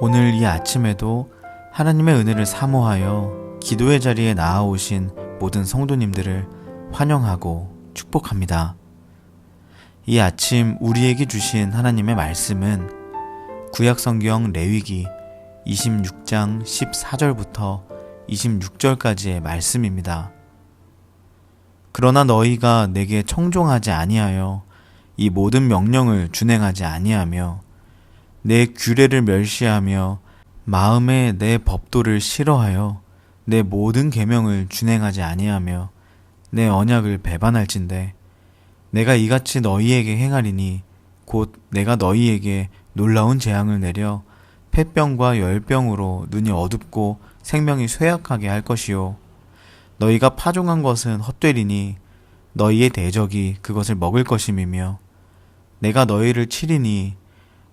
오늘 이 아침에도 하나님의 은혜를 사모하여 기도의 자리에 나아오신 모든 성도님들을 환영하고 축복합니다. 이 아침 우리에게 주신 하나님의 말씀은 구약성경 레위기 26장 14절부터 26절까지의 말씀입니다. 그러나 너희가 내게 청종하지 아니하여 이 모든 명령을 준행하지 아니하며 내 규례를 멸시하며 마음에 내 법도를 싫어하여 내 모든 계명을 준행하지 아니하며 내 언약을 배반할진대 내가 이같이 너희에게 행하리니 곧 내가 너희에게 놀라운 재앙을 내려 폐병과 열병으로 눈이 어둡고 생명이 쇠약하게 할 것이요 너희가 파종한 것은 헛되리니 너희의 대적이 그것을 먹을 것임이며 내가 너희를 치리니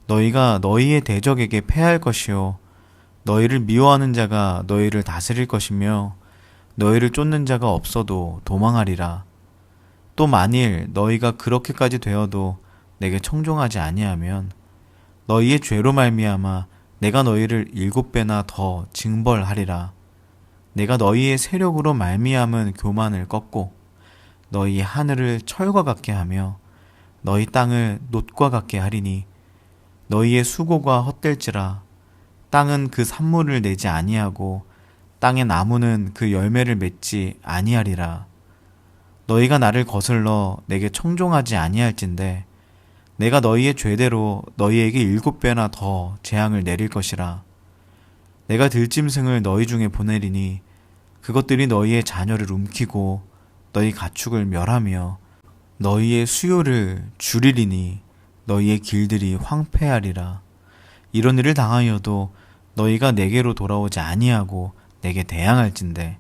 너희가 너희의 대적에게 패할 것이요 너희를 미워하는 자가 너희를 다스릴 것이며 너희를 쫓는 자가 없어도 도망하리라. 또 만일 너희가 그렇게까지 되어도 내게 청종하지 아니하면 너희의 죄로 말미암아 내가 너희를 7배나 더 징벌하리라. 내가 너희의 세력으로 말미암은 교만을 꺾고 너희의 하늘을 철과 같게 하며 너희 땅을 놋과 같게 하리니 너희의 수고가 헛될지라. 땅은 그 산물을 내지 아니하고 땅의 나무는 그 열매를 맺지 아니하리라. 너희가 나를 거슬러 내게 청종하지 아니할진대 내가 너희의 죄대로 너희에게 7배나 더 재앙을 내릴 것이라. 내가 들짐승을 너희 중에 보내리니 그것들이 너희의 자녀를 움키고 너희 가축을 멸하며 너희의 수요를 줄이리니 너희의 길들이 황폐하리라. 이런 일을 당하여도 너희가 내게로 돌아오지 아니하고 내게 대항할진대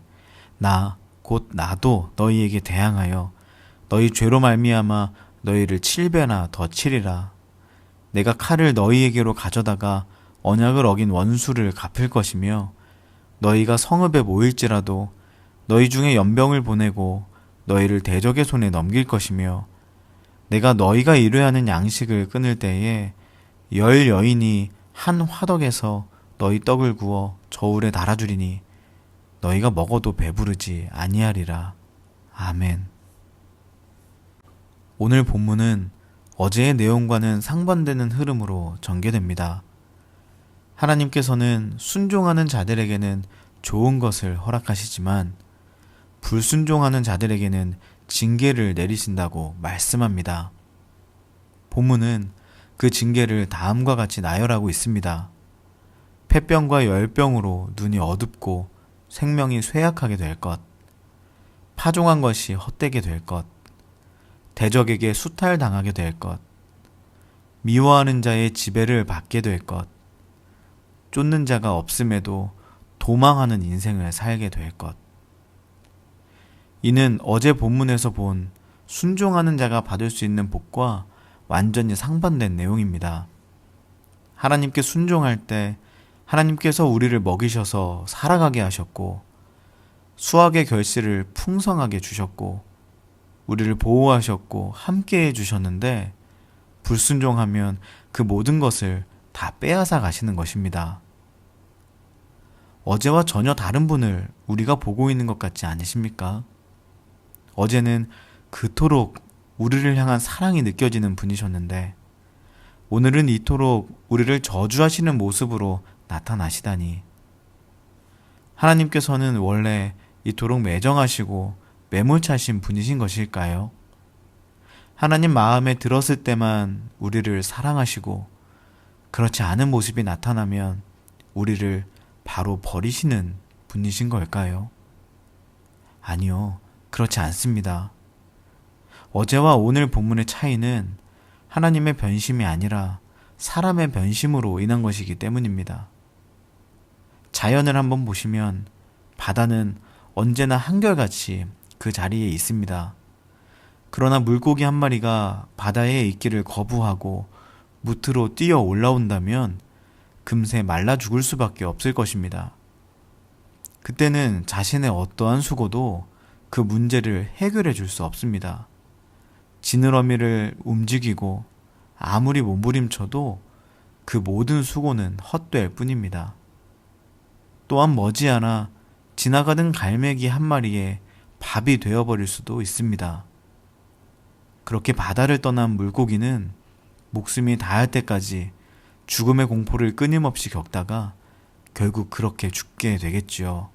나 곧 나도 너희에게 대항하여 너희 죄로 말미암아 너희를 7배나 더 치리라. 내가 칼을 너희에게로 가져다가 언약을 어긴 원수를 갚을 것이며 너희가 성읍에 모일지라도 너희 중에 연병을 보내고 너희를 대적의 손에 넘길 것이며 내가 너희가 이루어야 하는 양식을 끊을 때에 10 여인이 한 화덕에서 너희 떡을 구워 저울에 달아주리니 너희가 먹어도 배부르지 아니하리라. 아멘. 오늘 본문은 어제의 내용과는 상반되는 흐름으로 전개됩니다. 하나님께서는 순종하는 자들에게는 좋은 것을 허락하시지만 불순종하는 자들에게는 징계를 내리신다고 말씀합니다. 본문은 그 징계를 다음과 같이 나열하고 있습니다. 폐병과 열병으로 눈이 어둡고 생명이 쇠약하게 될 것, 파종한 것이 헛되게 될 것, 대적에게 수탈당하게 될 것, 미워하는 자의 지배를 받게 될 것, 쫓는 자가 없음에도 도망하는 인생을 살게 될 것. 이는 어제 본문에서 본 순종하는 자가 받을 수 있는 복과 완전히 상반된 내용입니다. 하나님께 순종할 때 하나님께서 우리를 먹이셔서 살아가게 하셨고 수확의 결실을 풍성하게 주셨고 우리를 보호하셨고 함께해 주셨는데 불순종하면 그 모든 것을 다 빼앗아 가시는 것입니다. 어제와 전혀 다른 분을 우리가 보고 있는 것 같지 않으십니까? 어제는 그토록 우리를 향한 사랑이 느껴지는 분이셨는데 오늘은 이토록 우리를 저주하시는 모습으로 나타나시다니. 하나님께서는 원래 이토록 매정하시고 매몰차신 분이신 것일까요? 하나님 마음에 들었을 때만 우리를 사랑하시고 그렇지 않은 모습이 나타나면 우리를 바로 버리시는 분이신 걸까요? 아니요, 그렇지 않습니다. 어제와 오늘 본문의 차이는 하나님의 변심이 아니라 사람의 변심으로 인한 것이기 때문입니다. 자연을 한번 보시면 바다는 언제나 한결같이 그 자리에 있습니다. 그러나 물고기 한 마리가 바다에 있기를 거부하고 무트로 뛰어 올라온다면 금세 말라 죽을 수밖에 없을 것입니다. 그때는 자신의 어떠한 수고도 그 문제를 해결해 줄 수 없습니다. 지느러미를 움직이고 아무리 몸부림쳐도 그 모든 수고는 헛될 뿐입니다. 또한 머지않아 지나가던 갈매기 한 마리에 밥이 되어버릴 수도 있습니다. 그렇게 바다를 떠난 물고기는 목숨이 다할 때까지 죽음의 공포를 끊임없이 겪다가 결국 그렇게 죽게 되겠지요.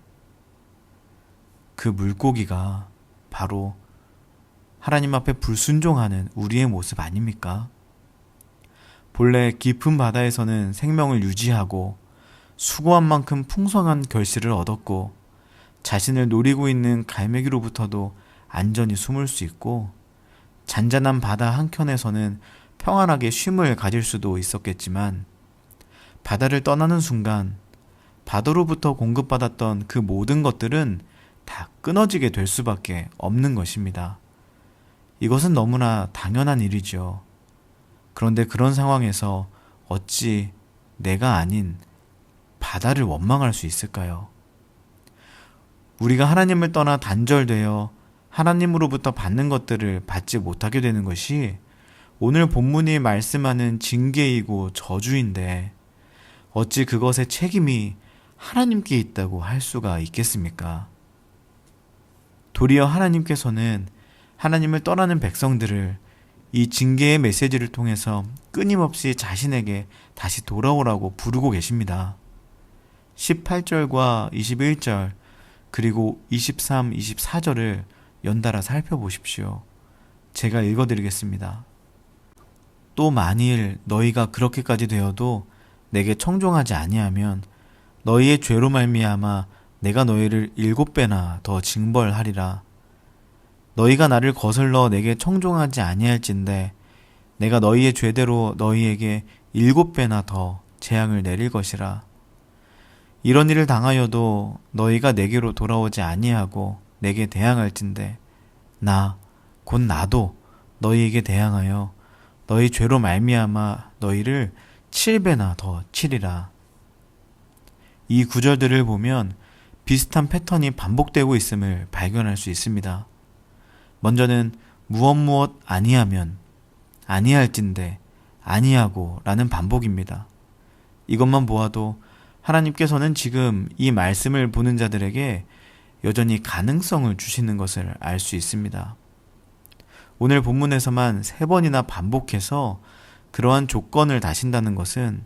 그 물고기가 바로 하나님 앞에 불순종하는 우리의 모습 아닙니까? 본래 깊은 바다에서는 생명을 유지하고 수고한 만큼 풍성한 결실을 얻었고 자신을 노리고 있는 갈매기로부터도 안전히 숨을 수 있고 잔잔한 바다 한켠에서는 평안하게 쉼을 가질 수도 있었겠지만 바다를 떠나는 순간 바다로부터 공급받았던 그 모든 것들은 다 끊어지게 될 수밖에 없는 것입니다. 이것은 너무나 당연한 일이죠. 그런데 그런 상황에서 어찌 내가 아닌 바다를 원망할 수 있을까요? 우리가 하나님을 떠나 단절되어 하나님으로부터 받는 것들을 받지 못하게 되는 것이 오늘 본문이 말씀하는 징계이고 저주인데 어찌 그것의 책임이 하나님께 있다고 할 수가 있겠습니까? 도리어 하나님께서는 하나님을 떠나는 백성들을 이 징계의 메시지를 통해서 끊임없이 자신에게 다시 돌아오라고 부르고 계십니다. 18절과 21절 그리고 23, 24절을 연달아 살펴보십시오. 제가 읽어드리겠습니다. 또 만일 너희가 그렇게까지 되어도 내게 청종하지 아니하면 너희의 죄로 말미암아 내가 너희를 7배나 더 징벌하리라. 너희가 나를 거슬러 내게 청종하지 아니할진대 내가 너희의 죄대로 너희에게 7배나 더 재앙을 내릴 것이라. 이런 일을 당하여도 너희가 내게로 돌아오지 아니하고 내게 대항할진대 나 곧 나도 너희에게 대항하여 너희 죄로 말미암아 너희를 7배나 더 치리라. 이 구절들을 보면 비슷한 패턴이 반복되고 있음을 발견할 수 있습니다. 먼저는 무엇 아니하면 아니할진대 아니하고 라는 반복입니다. 이것만 보아도 하나님께서는 지금 이 말씀을 보는 자들에게 여전히 가능성을 주시는 것을 알 수 있습니다. 오늘 본문에서만 3번이나 반복해서 그러한 조건을 다신다는 것은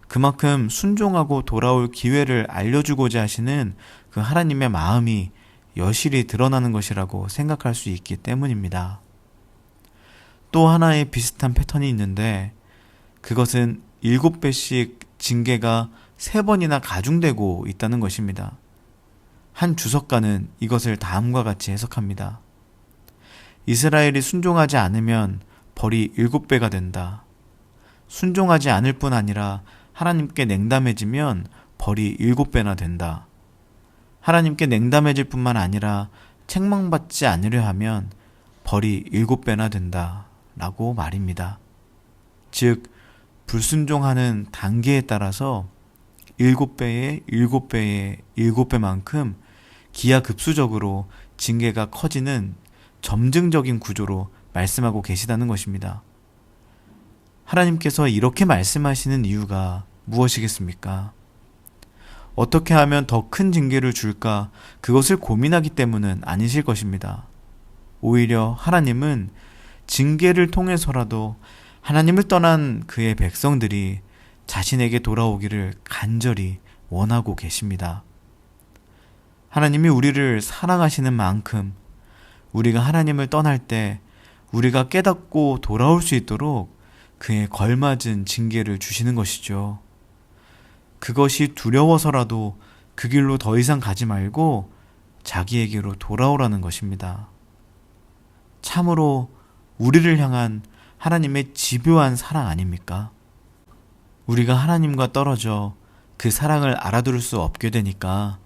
그만큼 순종하고 돌아올 기회를 알려주고자 하시는 그 하나님의 마음이 여실히 드러나는 것이라고 생각할 수 있기 때문입니다. 또 하나의 비슷한 패턴이 있는데 그것은 7배씩 징계가 3번이나 가중되고 있다는 것입니다. 한 주석가는 이것을 다음과 같이 해석합니다. 이스라엘이 순종하지 않으면 벌이 7배가 된다. 순종하지 않을 뿐 아니라 하나님께 냉담해지면 벌이 7배나 된다. 하나님께 냉담해질 뿐만 아니라 책망받지 않으려 하면 벌이 7배나 된다. 라고 말입니다. 즉, 불순종하는 단계에 따라서 7배의 7배의 7배만큼 기하급수적으로 징계가 커지는 점증적인 구조로 말씀하고 계시다는 것입니다. 하나님께서 이렇게 말씀하시는 이유가 무엇이겠습니까? 어떻게 하면 더 큰 징계를 줄까 그것을 고민하기 때문은 아니실 것입니다. 오히려 하나님은 징계를 통해서라도 하나님을 떠난 그의 백성들이 자신에게 돌아오기를 간절히 원하고 계십니다. 하나님이 우리를 사랑하시는 만큼 우리가 하나님을 떠날 때 우리가 깨닫고 돌아올 수 있도록 그에 걸맞은 징계를 주시는 것이죠. 그것이 두려워서라도 그 길로 더 이상 가지 말고 자기에게로 돌아오라는 것입니다. 참으로 우리를 향한 하나님의 집요한 사랑 아닙니까? 우리가 하나님과 떨어져 그 사랑을 알아들을 수 없게 되니까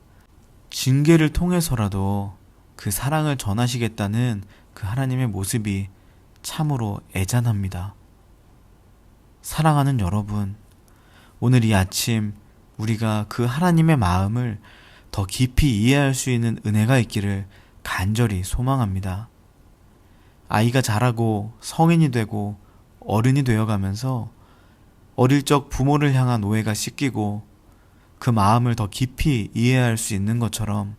징계를 통해서라도 그 사랑을 전하시겠다는 그 하나님의 모습이 참으로 애잔합니다. 사랑하는 여러분, 오늘 이 아침 우리가 그 하나님의 마음을 더 깊이 이해할 수 있는 은혜가 있기를 간절히 소망합니다. 아이가 자라고 성인이 되고 어른이 되어가면서 어릴 적 부모를 향한 오해가 씻기고 그 마음을 더 깊이 이해할 수 있는 것처럼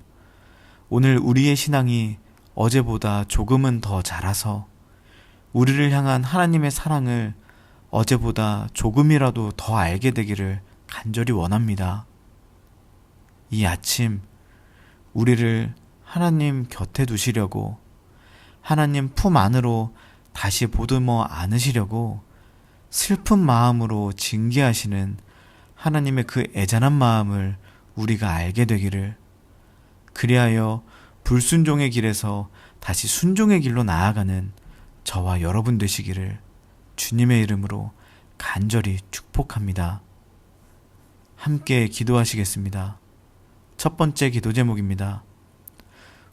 오늘 우리의 신앙이 어제보다 조금은 더 자라서 우리를 향한 하나님의 사랑을 어제보다 조금이라도 더 알게 되기를 간절히 원합니다. 이 아침 우리를 하나님 곁에 두시려고, 하나님 품 안으로 다시 보듬어 안으시려고 슬픈 마음으로 징계하시는 하나님의 그 애잔한 마음을 우리가 알게 되기를, 그리하여 불순종의 길에서 다시 순종의 길로 나아가는 저와 여러분 되시기를 주님의 이름으로 간절히 축복합니다. 함께 기도하시겠습니다. 첫 번째 기도 제목입니다.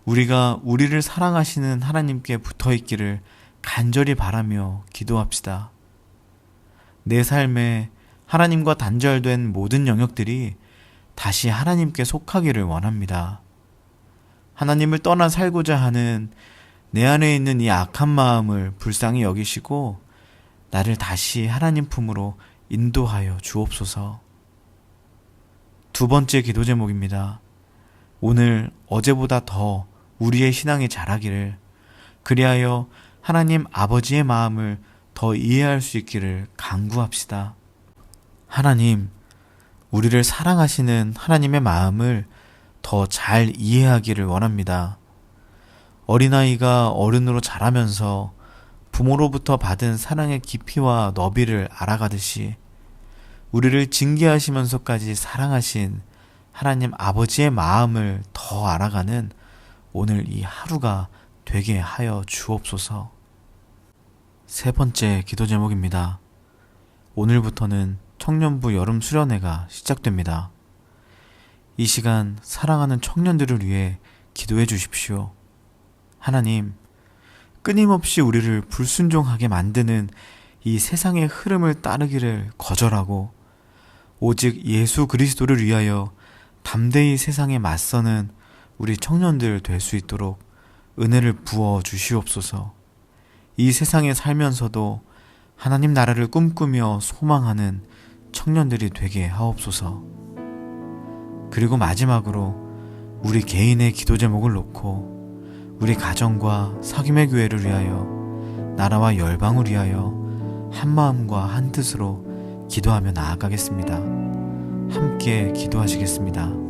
우리가 우리를 사랑하시는 하나님께 붙어있기를 간절히 바라며 기도합시다. 내 삶에 하나님과 단절된 모든 영역들이 다시 하나님께 속하기를 원합니다. 하나님을 떠나 살고자 하는 내 안에 있는 이 악한 마음을 불쌍히 여기시고 나를 다시 하나님 품으로 인도하여 주옵소서. 두 번째 기도 제목입니다. 오늘 어제보다 더 우리의 신앙이 자라기를, 그리하여 하나님 아버지의 마음을 더 이해할 수 있기를 간구합시다. 하나님, 우리를 사랑하시는 하나님의 마음을 더 잘 이해하기를 원합니다. 어린아이가 어른으로 자라면서 부모로부터 받은 사랑의 깊이와 너비를 알아가듯이 우리를 징계하시면서까지 사랑하신 하나님 아버지의 마음을 더 알아가는 오늘 이 하루가 되게 하여 주옵소서. 세 번째 기도 제목입니다. 오늘부터는 청년부 여름 수련회가 시작됩니다. 이 시간 사랑하는 청년들을 위해 기도해 주십시오. 하나님, 끊임없이 우리를 불순종하게 만드는 이 세상의 흐름을 따르기를 거절하고 오직 예수 그리스도를 위하여 담대히 세상에 맞서는 우리 청년들 될 수 있도록 은혜를 부어 주시옵소서. 이 세상에 살면서도 하나님 나라를 꿈꾸며 소망하는 청년들이 되게 하옵소서. 그리고 마지막으로 우리 개인의 기도 제목을 놓고 우리 가정과 사귐의 교회를 위하여, 나라와 열방을 위하여 한 마음과 한 뜻으로 기도하며 나아가겠습니다. 함께 기도하시겠습니다.